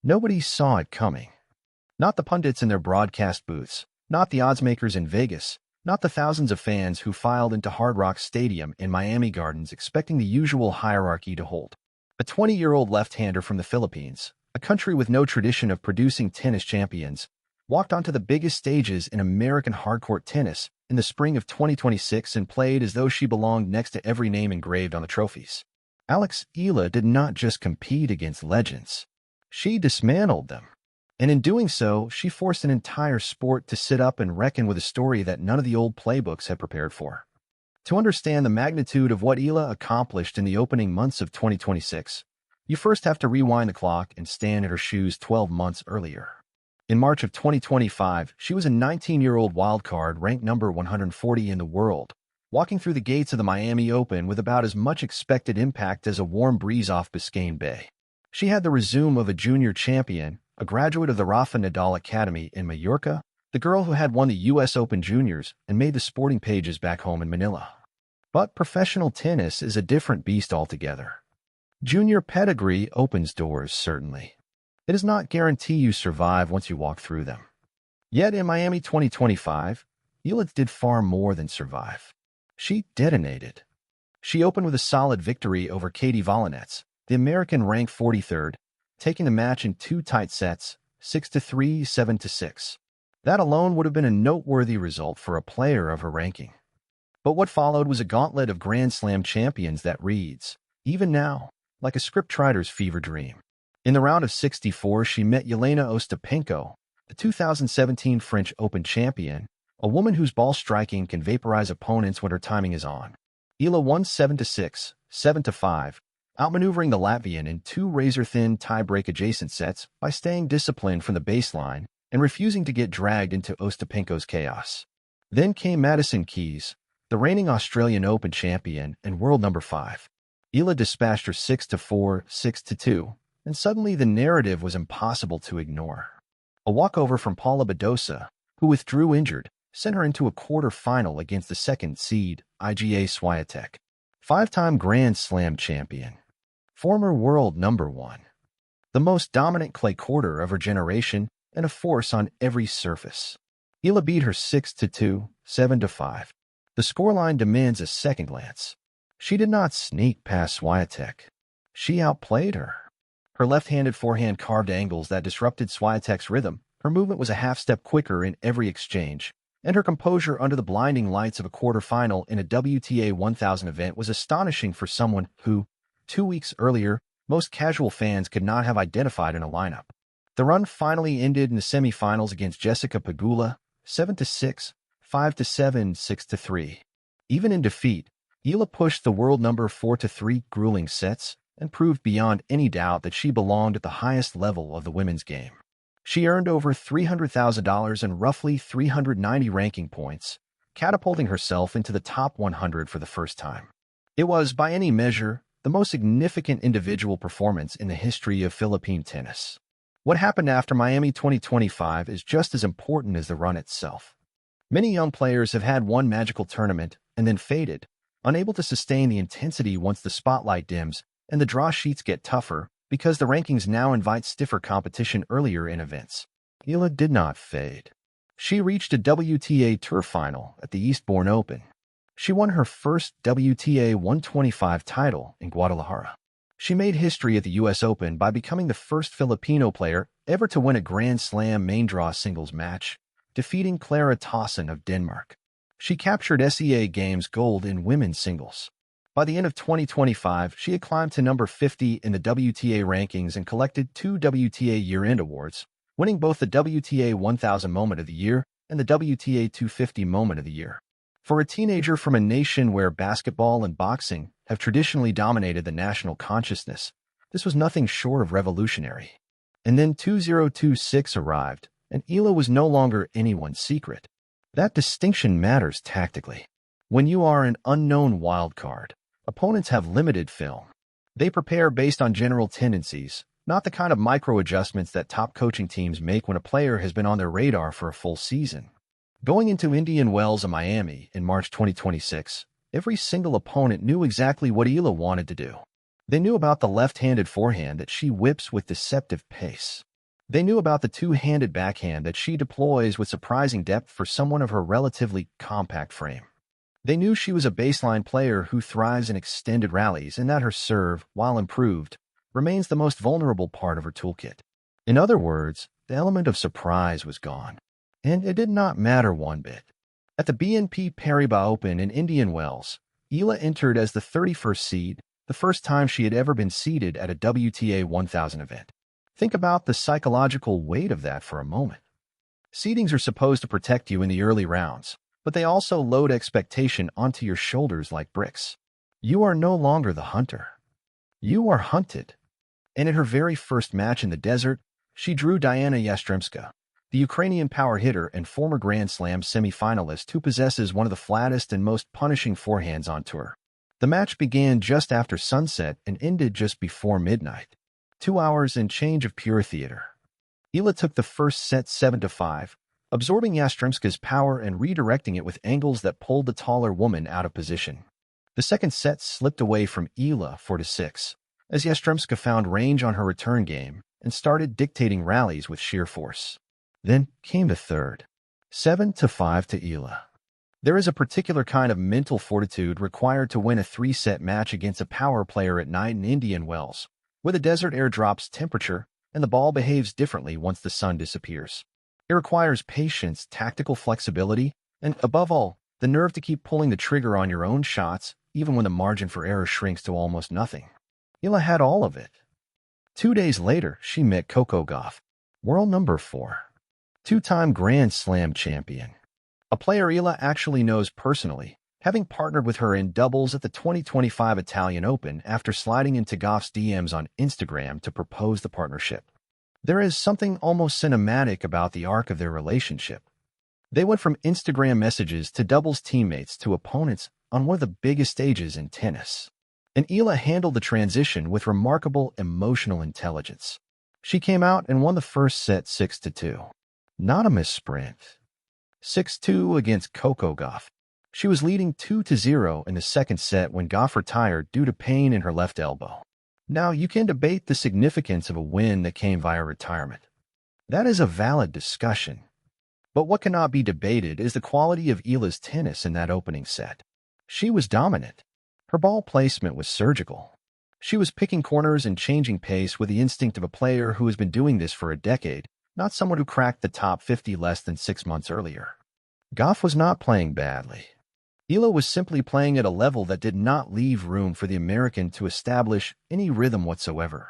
Nobody saw it coming. Not the pundits in their broadcast booths, not the oddsmakers in Vegas, not the thousands of fans who filed into Hard Rock Stadium in Miami Gardens expecting the usual hierarchy to hold. A 20-year-old left-hander from the Philippines, a country with no tradition of producing tennis champions, walked onto the biggest stages in American hardcourt tennis in the spring of 2026 and played as though she belonged next to every name engraved on the trophies. Alex Eala did not just compete against legends. She dismantled them. And in doing so, she forced an entire sport to sit up and reckon with a story that none of the old playbooks had prepared for. To understand the magnitude of what Eala accomplished in the opening months of 2026, you first have to rewind the clock and stand in her shoes 12 months earlier. In March of 2025, she was a 19-year-old wildcard ranked number 140 in the world, walking through the gates of the Miami Open with about as much expected impact as a warm breeze off Biscayne Bay. She had the resume of a junior champion, a graduate of the Rafa Nadal Academy in Mallorca, the girl who had won the U.S. Open Juniors and made the sporting pages back home in Manila. But professional tennis is a different beast altogether. Junior pedigree opens doors, certainly. It does not guarantee you survive once you walk through them. Yet in Miami 2025, Eala did far more than survive. She detonated. She opened with a solid victory over Katie Volinets, the American ranked 43rd, taking the match in 2 tight sets, 6-3, 7-6. That alone would have been a noteworthy result for a player of her ranking. But what followed was a gauntlet of Grand Slam champions that reads, even now, like a scriptwriter's fever dream. In the round of 64, she met Jelena Ostapenko, the 2017 French Open champion, a woman whose ball striking can vaporize opponents when her timing is on. Eala won 7-6, 7-5, outmaneuvering the Latvian in 2 razor-thin tie-break adjacent sets by staying disciplined from the baseline and refusing to get dragged into Ostapenko's chaos. Then came Madison Keys, the reigning Australian Open champion and world number 5. Eala dispatched her 6-4, 6-2, and suddenly the narrative was impossible to ignore. A walkover from Paula Badosa, who withdrew injured, sent her into a quarter-final against the second seed, Iga Swiatek. 5-time Grand Slam champion. Former world number 1. The most dominant clay courter of her generation and a force on every surface. Eala beat her 6-2, 7-5. The scoreline demands a second glance. She did not sneak past Swiatek. She outplayed her. Her left-handed forehand carved angles that disrupted Swiatek's rhythm. Her movement was a half-step quicker in every exchange, and her composure under the blinding lights of a quarterfinal in a WTA 1000 event was astonishing for someone who, 2 weeks earlier, most casual fans could not have identified in a lineup. The run finally ended in the semifinals against Jessica Pegula, 7-6, 5-7, 6-3. Even in defeat, Eala pushed the world number 4-3 grueling sets and proved beyond any doubt that she belonged at the highest level of the women's game. She earned over $300,000 and roughly 390 ranking points, catapulting herself into the top 100 for the first time. It was, by any measure, the most significant individual performance in the history of Philippine tennis. What happened after Miami 2025 is just as important as the run itself. Many young players have had one magical tournament and then faded, unable to sustain the intensity once the spotlight dims and the draw sheets get tougher because the rankings now invite stiffer competition earlier in events. Eala did not fade. She reached a WTA Tour final at the Eastbourne Open. She won her first WTA 125 title in Guadalajara. She made history at the U.S. Open by becoming the first Filipino player ever to win a Grand Slam main draw singles match, defeating Clara Tauson of Denmark. She captured SEA Games gold in women's singles. By the end of 2025, she had climbed to number 50 in the WTA rankings and collected 2 WTA year-end awards, winning both the WTA 1000 Moment of the Year and the WTA 250 Moment of the Year. For a teenager from a nation where basketball and boxing have traditionally dominated the national consciousness, this was nothing short of revolutionary. And then 2026 arrived, and Eala was no longer anyone's secret. That distinction matters tactically. When you are an unknown wildcard, opponents have limited film. They prepare based on general tendencies, not the kind of micro-adjustments that top coaching teams make when a player has been on their radar for a full season. Going into Indian Wells and Miami in March 2026, every single opponent knew exactly what Eala wanted to do. They knew about the left-handed forehand that she whips with deceptive pace. They knew about the two-handed backhand that she deploys with surprising depth for someone of her relatively compact frame. They knew she was a baseline player who thrives in extended rallies and that her serve, while improved, remains the most vulnerable part of her toolkit. In other words, the element of surprise was gone. And it did not matter one bit. At the BNP Paribas Open in Indian Wells, Eala entered as the 31st seed, the first time she had ever been seeded at a WTA 1000 event. Think about the psychological weight of that for a moment. Seedings are supposed to protect you in the early rounds, but they also load expectation onto your shoulders like bricks. You are no longer the hunter. You are hunted. And in her very first match in the desert, she drew Dayana Yastremska, the Ukrainian power hitter and former Grand Slam semi-finalist who possesses one of the flattest and most punishing forehands on tour. The match began just after sunset and ended just before midnight. 2 hours and change of pure theater. Eala took the first set 7-5, absorbing Yastremska's power and redirecting it with angles that pulled the taller woman out of position. The second set slipped away from Eala 4-6, as Yastremska found range on her return game and started dictating rallies with sheer force. Then came the third, 7-5 to Eala. There is a particular kind of mental fortitude required to win a 3-set match against a power player at night in Indian Wells, where the desert air drops temperature and the ball behaves differently once the sun disappears. It requires patience, tactical flexibility, and, above all, the nerve to keep pulling the trigger on your own shots, even when the margin for error shrinks to almost nothing. Eala had all of it. 2 days later, she met Coco Gauff, world number 4, two-time Grand Slam champion. A player Eala actually knows personally, having partnered with her in doubles at the 2025 Italian Open after sliding into Gauff's DMs on Instagram to propose the partnership. There is something almost cinematic about the arc of their relationship. They went from Instagram messages to doubles teammates to opponents on one of the biggest stages in tennis. And Eala handled the transition with remarkable emotional intelligence. She came out and won the first set 6-2. Not a missprint. 6-2 against Coco Gauff. She was leading 2-0 in the second set when Gauff retired due to pain in her left elbow. Now, you can debate the significance of a win that came via retirement. That is a valid discussion. But what cannot be debated is the quality of Eala's tennis in that opening set. She was dominant. Her ball placement was surgical. She was picking corners and changing pace with the instinct of a player who has been doing this for a decade, not someone who cracked the top 50 less than 6 months earlier. Gauff was not playing badly. Eala was simply playing at a level that did not leave room for the American to establish any rhythm whatsoever.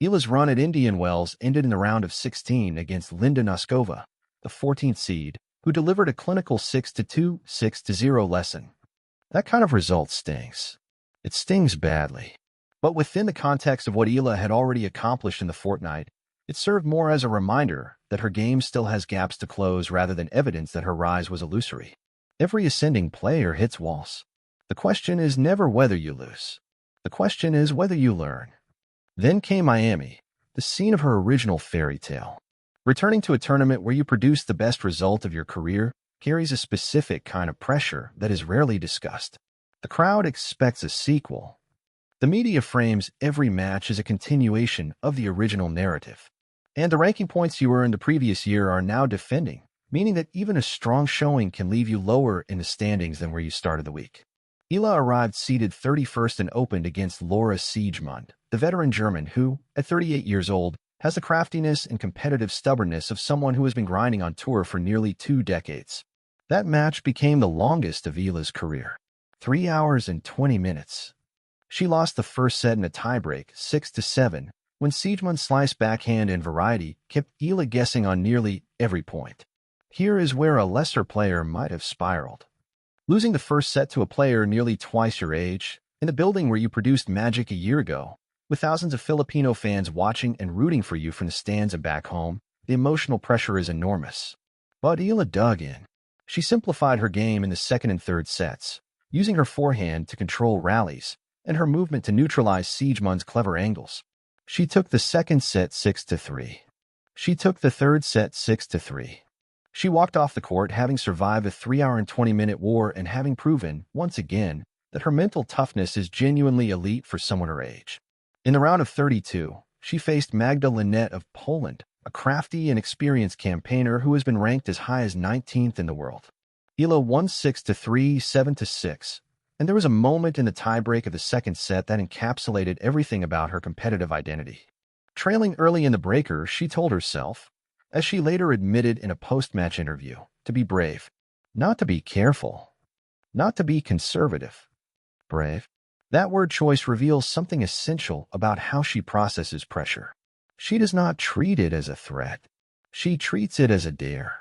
Eala's run at Indian Wells ended in the round of 16 against Linda Noskova, the 14th seed, who delivered a clinical 6-2, 6-0 lesson. That kind of result stings. It stings badly. But within the context of what Eala had already accomplished in the fortnight, it served more as a reminder that her game still has gaps to close rather than evidence that her rise was illusory. Every ascending player hits walls. The question is never whether you lose. The question is whether you learn. Then came Miami, the scene of her original fairy tale. Returning to a tournament where you produce the best result of your career carries a specific kind of pressure that is rarely discussed. The crowd expects a sequel. The media frames every match as a continuation of the original narrative. And the ranking points you earned the previous year are now defending, meaning that even a strong showing can leave you lower in the standings than where you started the week. Eala arrived seeded 31st and opened against Laura Siegemund, the veteran German who, at 38 years old, has the craftiness and competitive stubbornness of someone who has been grinding on tour for nearly 2 decades. That match became the longest of Eala's career, 3 hours and 20 minutes. She lost the first set in a tiebreak, 6-7, when Siegemund's slice backhand and variety kept Eala guessing on nearly every point. Here is where a lesser player might have spiraled. Losing the first set to a player nearly twice your age, in the building where you produced magic a year ago, with thousands of Filipino fans watching and rooting for you from the stands and back home, the emotional pressure is enormous. But Eala dug in. She simplified her game in the second and third sets, using her forehand to control rallies and her movement to neutralize Siegemund's clever angles. She took the second set 6-3. She took the third set 6-3. She walked off the court having survived a 3-hour and 20-minute war and having proven, once again, that her mental toughness is genuinely elite for someone her age. In the round of 32, she faced Magda Linette of Poland, a a crafty and experienced campaigner who has been ranked as high as 19th in the world. Eala won 6-3, 7-6, and there was a moment in the tiebreak of the second set that encapsulated everything about her competitive identity. Trailing early in the breaker, she told herself, as she later admitted in a post-match interview, to be brave, not to be careful, not to be conservative. Brave. That word choice reveals something essential about how she processes pressure. She does not treat it as a threat. She treats it as a dare.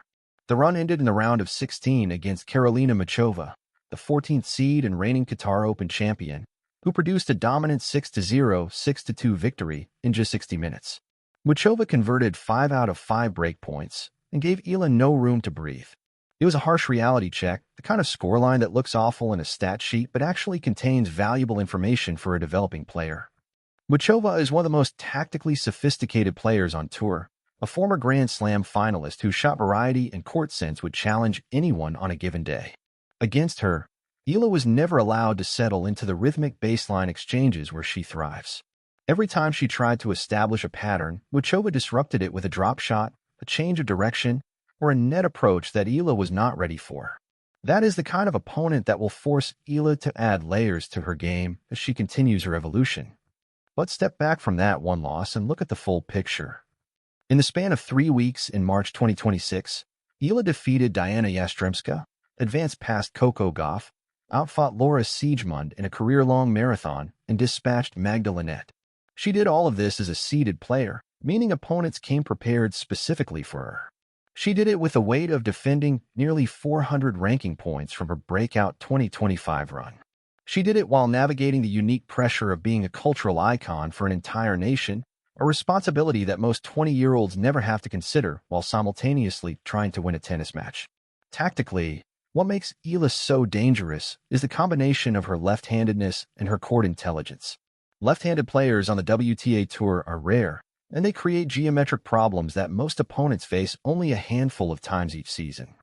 The run ended in the round of 16 against Karolina Muchova, the 14th seed and reigning Qatar Open champion, who produced a dominant 6-0, 6-2 victory in just 60 minutes. Muchova converted 5 out of 5 break points and gave Eala no room to breathe. It was a harsh reality check, the kind of scoreline that looks awful in a stat sheet but actually contains valuable information for a developing player. Muchova is one of the most tactically sophisticated players on tour, a former Grand Slam finalist whose shot variety and court sense would challenge anyone on a given day. Against her, Eala was never allowed to settle into the rhythmic baseline exchanges where she thrives. Every time she tried to establish a pattern, Muchova disrupted it with a drop shot, a change of direction, or a net approach that Eala was not ready for. That is the kind of opponent that will force Eala to add layers to her game as she continues her evolution. But step back from that one loss and look at the full picture. In the span of 3 weeks in March 2026, Eala defeated Dayana Yastremska, advanced past Coco Gauff, outfought Laura Siegemund in a career-long marathon, and dispatched Magda Linette. She did all of this as a seeded player, meaning opponents came prepared specifically for her. She did it with the weight of defending nearly 400 ranking points from her breakout 2025 run. She did it while navigating the unique pressure of being a cultural icon for an entire nation, a responsibility that most 20-year-olds never have to consider while simultaneously trying to win a tennis match. Tactically, what makes Eala so dangerous is the combination of her left-handedness and her court intelligence. Left-handed players on the WTA Tour are rare, and they create geometric problems that most opponents face only a handful of times each season.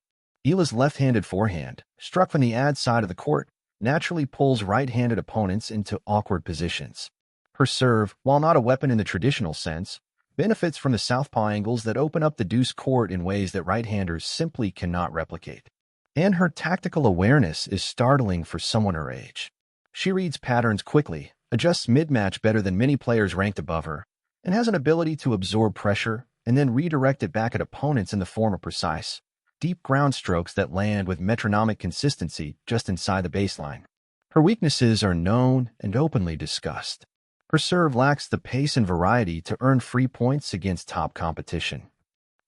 Eala's left-handed forehand, struck from the ad side of the court, naturally pulls right-handed opponents into awkward positions. Her serve, while not a weapon in the traditional sense, benefits from the southpaw angles that open up the deuce court in ways that right-handers simply cannot replicate. And her tactical awareness is startling for someone her age. She reads patterns quickly, adjusts mid-match better than many players ranked above her, and has an ability to absorb pressure and then redirect it back at opponents in the form of precise, deep ground strokes that land with metronomic consistency just inside the baseline. Her weaknesses are known and openly discussed. Her serve lacks the pace and variety to earn free points against top competition.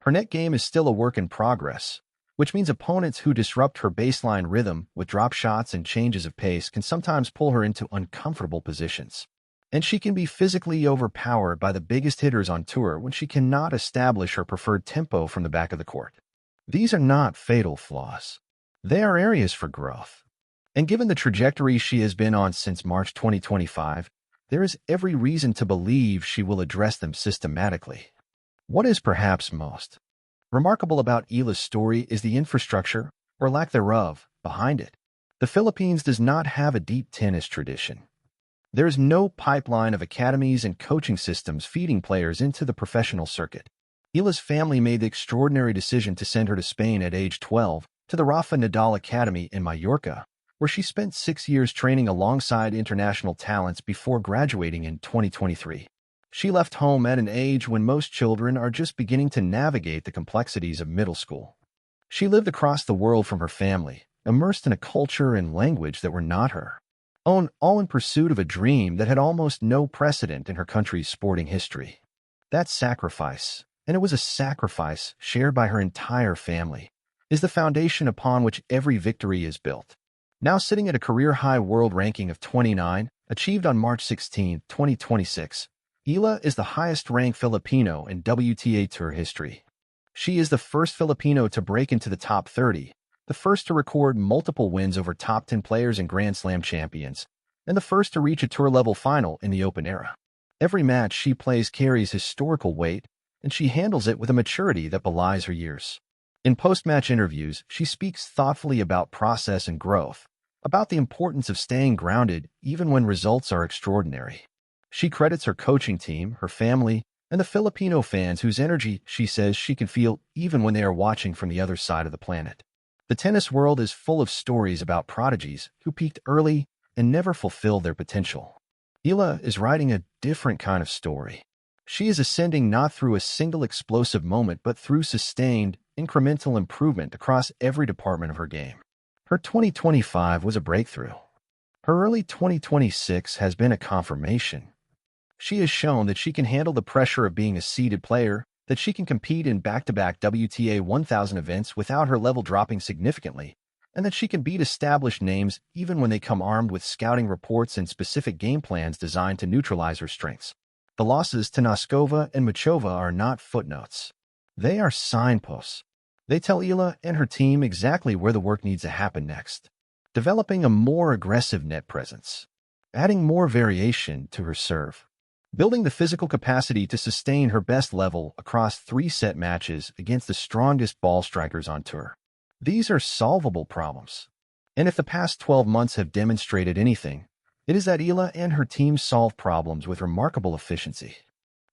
Her net game is still a work in progress, which means opponents who disrupt her baseline rhythm with drop shots and changes of pace can sometimes pull her into uncomfortable positions. And she can be physically overpowered by the biggest hitters on tour when she cannot establish her preferred tempo from the back of the court. These are not fatal flaws. They are areas for growth. And given the trajectory she has been on since March 2025, there is every reason to believe she will address them systematically. What is perhaps most remarkable about Eala's story is the infrastructure, or lack thereof, behind it. The Philippines does not have a deep tennis tradition. There is no pipeline of academies and coaching systems feeding players into the professional circuit. Eala's family made the extraordinary decision to send her to Spain at age 12 to the Rafa Nadal Academy in Mallorca, where she spent 6 years training alongside international talents before graduating in 2023. She left home at an age when most children are just beginning to navigate the complexities of middle school. She lived across the world from her family, immersed in a culture and language that were not her own, all in pursuit of a dream that had almost no precedent in her country's sporting history. That sacrifice, and it was a sacrifice shared by her entire family, is the foundation upon which every victory is built. Now sitting at a career-high world ranking of 29, achieved on March 16, 2026, Eala is the highest-ranked Filipino in WTA Tour history. She is the first Filipino to break into the top 30, the first to record multiple wins over top 10 players and Grand Slam champions, and the first to reach a tour-level final in the Open era. Every match she plays carries historical weight, and she handles it with a maturity that belies her years. In post-match interviews, she speaks thoughtfully about process and growth, about the importance of staying grounded even when results are extraordinary. She credits her coaching team, her family, and the Filipino fans whose energy she says she can feel even when they are watching from the other side of the planet. The tennis world is full of stories about prodigies who peaked early and never fulfilled their potential. Eala is writing a different kind of story. She is ascending not through a single explosive moment but through sustained, incremental improvement across every department of her game. Her 2025 was a breakthrough. Her early 2026 has been a confirmation. She has shown that she can handle the pressure of being a seeded player, that she can compete in back-to-back WTA 1000 events without her level dropping significantly, and that she can beat established names even when they come armed with scouting reports and specific game plans designed to neutralize her strengths. The losses to Noskova and Machova are not footnotes. They are signposts. They tell Eala and her team exactly where the work needs to happen next. Developing a more aggressive net presence. Adding more variation to her serve. Building the physical capacity to sustain her best level across 3-set matches against the strongest ball strikers on tour. These are solvable problems. And if the past 12 months have demonstrated anything, it is that Eala and her team solve problems with remarkable efficiency.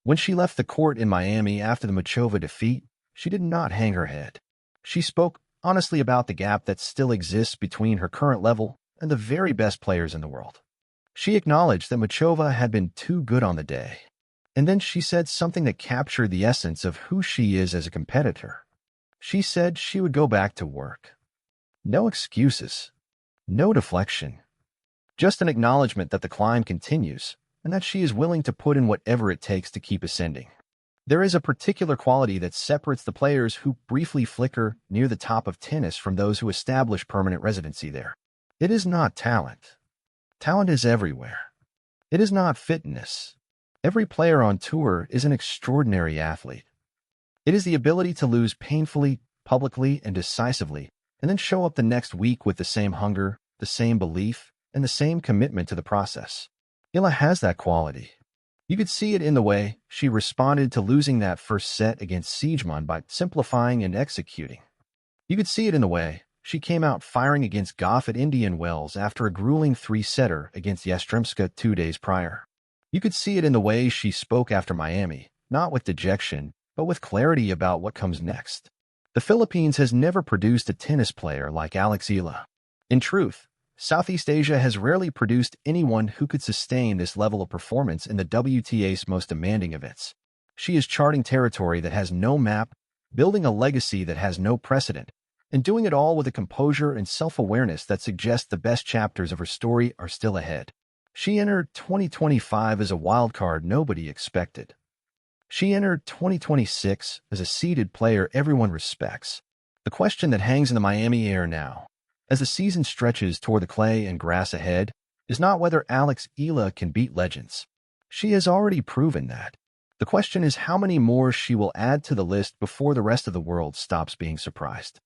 When she left the court in Miami after the Machova defeat, she did not hang her head. She spoke honestly about the gap that still exists between her current level and the very best players in the world. She acknowledged that Machova had been too good on the day. And then she said something that captured the essence of who she is as a competitor. She said she would go back to work. No excuses. No deflection. Just an acknowledgement that the climb continues and that she is willing to put in whatever it takes to keep ascending. There is a particular quality that separates the players who briefly flicker near the top of tennis from those who establish permanent residency there. It is not talent. Talent is everywhere. It is not fitness. Every player on tour is an extraordinary athlete. It is the ability to lose painfully, publicly, and decisively, and then show up the next week with the same hunger, the same belief, and the same commitment to the process. Eala has that quality. You could see it in the way she responded to losing that first set against Siegemund by simplifying and executing. You could see it in the way she came out firing against Gauff at Indian Wells after a grueling 3-setter against Yastremska 2 days prior. You could see it in the way she spoke after Miami, not with dejection, but with clarity about what comes next. The Philippines has never produced a tennis player like Alex Eala. In truth, Southeast Asia has rarely produced anyone who could sustain this level of performance in the WTA's most demanding events. She is charting territory that has no map, building a legacy that has no precedent, and doing it all with a composure and self-awareness that suggests the best chapters of her story are still ahead. She entered 2025 as a wildcard nobody expected. She entered 2026 as a seeded player everyone respects. The question that hangs in the Miami air now, as the season stretches toward the clay and grass ahead, is not whether Alex Eala can beat legends. She has already proven that. The question is how many more she will add to the list before the rest of the world stops being surprised.